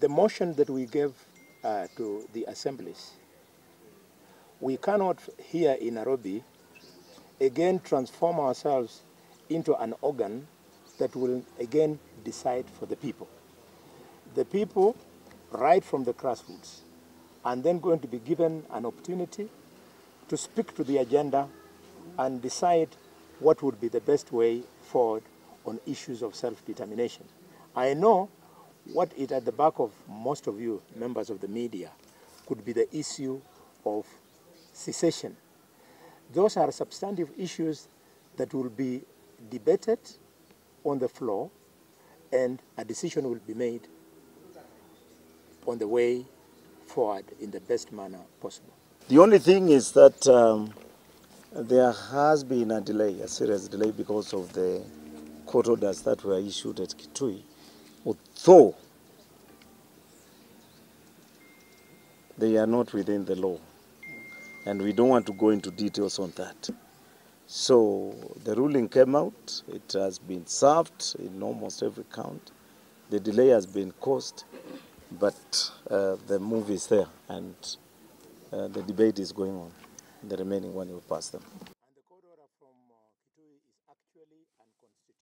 the motion that we gave to the assemblies, we cannot here in Nairobi again transform ourselves into an organ that will again decide for the people. The people, right from the grassroots, are then going to be given an opportunity to speak to the agenda and decide what would be the best way forward on issues of self-determination. I know what is at the back of most of you, members of the media, could be the issue of secession. Those are substantive issues that will be debated on the floor, and a decision will be made on the way forward in the best manner possible. The only thing is that there has been a delay, a serious delay, because of the court orders that were issued at Kitui, although they are not within the law, and we don't want to go into details on that. So the ruling came out, it has been served in almost every count. The delay has been caused, but the move is there, and the debate is going on. The remaining one will pass them.